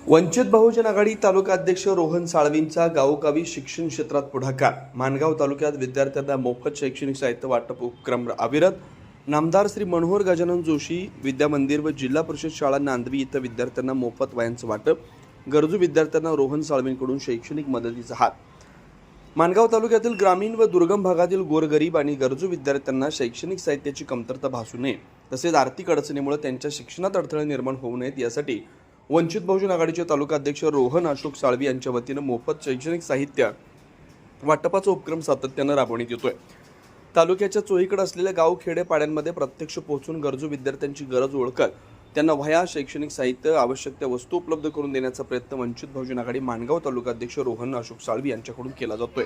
वंचित बहुजन आघाडी तालुका अध्यक्ष रोहन साळवींचा गावोगावी शिक्षण क्षेत्रात पुढाकार। माणगाव तालुक्यात विद्यार्थ्यांना मोफत शैक्षणिक साहित्य वाटप उपक्रम अविरत। नामदार श्री मनोहर गजानन जोशी विद्या मंदिर व जिल्हा परिषद शाळा नांदवी इथं विद्यार्थ्यांना मोफत वह्यांचं वाटप। गरजू विद्यार्थ्यांना रोहन साळवींकडून शैक्षणिक मदतीचा हात। माणगाव तालुक्यातील ग्रामीण व दुर्गम भागातील गोरगरीब आणि गरजू विद्यार्थ्यांना शैक्षणिक साहित्याची कमतरता भासू नये तसेच आर्थिक अडचणीमुळे त्यांच्या शिक्षणात अडथळे निर्माण होऊ नयेत यासाठी वंचित बहुजन आघाडीचे तालुका अध्यक्ष रोहन अशोक साळवी यांच्या वतीने मोफत शैक्षणिक साहित्य वाटपाचा उपक्रम सातत्याने राबवण्यात येतोय। तालुक्याच्या चोहीकडे असलेल्या गाव खेडे पाड्यांमध्ये प्रत्यक्ष पोहोचून गरजू विद्यार्थ्यांची गरज ओळखत त्यांना वह्या शैक्षणिक साहित्य आवश्यक त्या वस्तू उपलब्ध करून देण्याचा प्रयत्न वंचित बहुजन आघाडी माणगाव तालुका अध्यक्ष रोहन अशोक साळवी यांच्याकडून केला जातोय।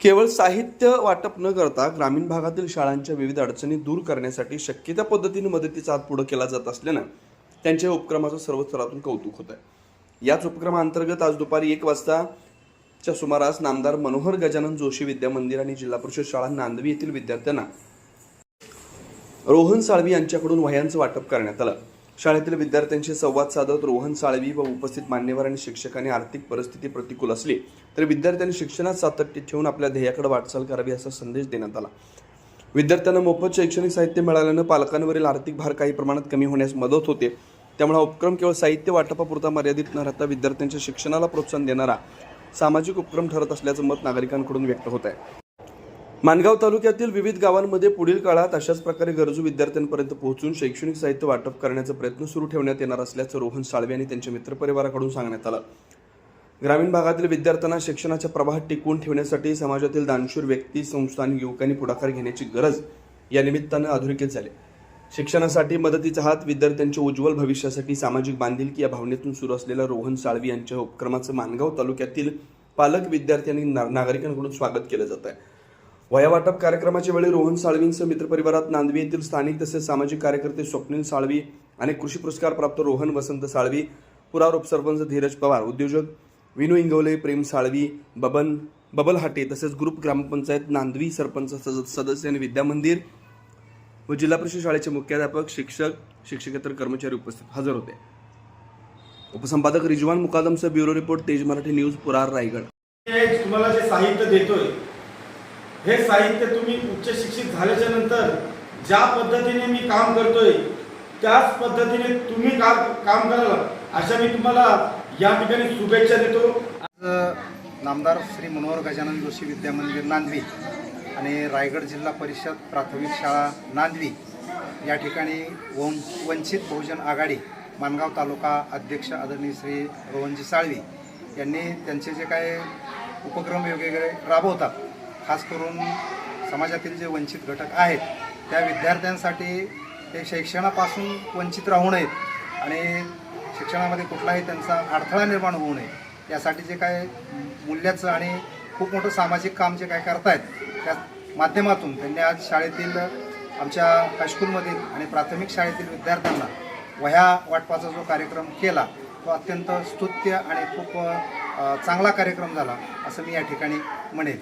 केवळ साहित्य वाटप न करता ग्रामीण भागातील शाळांच्या विविध अडचणी दूर करण्यासाठी शक्य त्या पद्धतीने मदतीचा हात पुढे केला जात असल्याने त्यांच्या उपक्रमाचं सर्व स्तरातून कौतुक होत आहे। याच उपक्रमाअंतर्गत आज दुपारी 1 वाजताच्या सुमारास नामदार मनोहर गजानन जोशी विद्या मंदिर आणि जिल्हा परिषद शाळा नांदवी येथील विद्यार्थ्यांना रोहन साळवी यांच्याकडून वह्यांचं वाटप करण्यात आलं। शाळेतील विद्यार्थ्यांशी संवाद साधत रोहन साळवी व उपस्थित मान्यवर आणि शिक्षकांनी आर्थिक परिस्थिती प्रतिकूल असली तरी विद्यार्थ्यांनी शिक्षणात सातत्य ठेवून आपल्या ध्येयाकडे वाटचाल करावी असा संदेश देण्यात आला। विद्यार्थ्यांना मोफत शैक्षणिक साहित्य मिळाल्याने पालकांवरील आर्थिक भार काही प्रमाणात कमी होण्यास मदत होते। त्यामुळे हा उपक्रम केवळ साहित्य वाटपापुरता मर्यादित न राहता विद्यार्थ्यांच्या शिक्षणाला प्रोत्साहन देणारा सामाजिक उपक्रम ठरत असल्याचं मत नागरिकांकडून व्यक्त होत आहे। माणगाव तालुक्यातील विविध गावांमध्ये पुढील काळात अशाच प्रकारे गरजू विद्यार्थ्यांपर्यंत पोहोचून शैक्षणिक साहित्य वाटप करण्याचा प्रयत्न सुरू ठेवण्यात येणार असल्याचं रोहन साळवी आणि त्यांच्या मित्रपरिवाराकडून सांगण्यात आलं। ग्रामीण भागातील विद्यार्थ्यांना शिक्षणाच्या प्रवाहात टिकवून ठेवण्यासाठी समाजातील दानशूर व्यक्ती, संस्था आणि युवकांनी पुढाकार घेण्याची गरज या निमित्तानं अधोरेखित झाली। शिक्षणासाठी मदतीचा हात, विद्यार्थ्यांच्या उज्ज्वल भविष्यासाठी सामाजिक बांधिलकी या भावनेतून सुरू असलेल्या रोहन साळवी यांच्या उपक्रमाचं माणगाव तालुक्यातील पालक, विद्यार्थी आणि नागरिकांकडून स्वागत केलं जात आहे। वह्या वाटप कार्यक्रमाच्या वेळी रोहन साळवींसह मित्रपरिवारात नांदवी येथील स्थानिक तसेच सामाजिक कार्यकर्ते स्वप्नील साळवी आणि कृषी पुरस्कार प्राप्त रोहन वसंत साळवी, पुरावर उपसरपंच धीरज पवार, उद्योजक विनू इंगवले, प्रेम साळवी, बबल हाटे तसेच ग्रुप ग्रामपंचायत नांदवी सरपंच सदस्य आणि विद्या मंदिर व जिल्हा परिषद शाळेचे मुख्याध्यापक, शिक्षक, शिक्षकेतर कर्मचारी उपस्थित हजर होते। उपसंपादक रिजवान मुकादमसह ब्युरो रिपोर्ट, तेज मराठी न्यूज, पुरार, रायगड। तुम्हाला जे साहित्य देतोय हे साहित्य तुम्ही उच्च शिक्षित झाल्याच्या नंतर ज्या पद्धतीने मी काम करतोय त्याच पद्धतीने तुम्ही काम कराल अशा मी तुम्हाला या ठिकाणी शुभेच्छा देतो। नामदार श्री मनोहर गजानन जोशी विद्या मंदिर नांदवी आणि रायगड जिल्हा परिषद प्राथमिक शाळा नांदवी या ठिकाणी वंचित बहुजन आघाडी माणगाव तालुका अध्यक्ष आदरणीय श्री रोहनजी साळवी यांनी त्यांचे जे काय उपक्रम वेगवेगळे राबवतात, खास करून समाजातील जे वंचित घटक आहेत त्या विद्यार्थ्यांसाठी ते शिक्षणापासून वंचित राहू नयेत आणि शिक्षणामध्ये कुठलाही त्यांचा अडथळा निर्माण होऊ नये यासाठी जे काय मूल्याचं आणि खूप मोठं सामाजिक काम जे काय करतायत त्या माध्यमातून त्यांनी आज शाळेतील आमच्या हायस्कूलमधील आणि प्राथमिक शाळेतील विद्यार्थ्यांना वह्या वाटपाचा जो कार्यक्रम केला तो अत्यंत स्तुत्य आणि खूप चांगला कार्यक्रम झाला असं मी या ठिकाणी म्हणेन।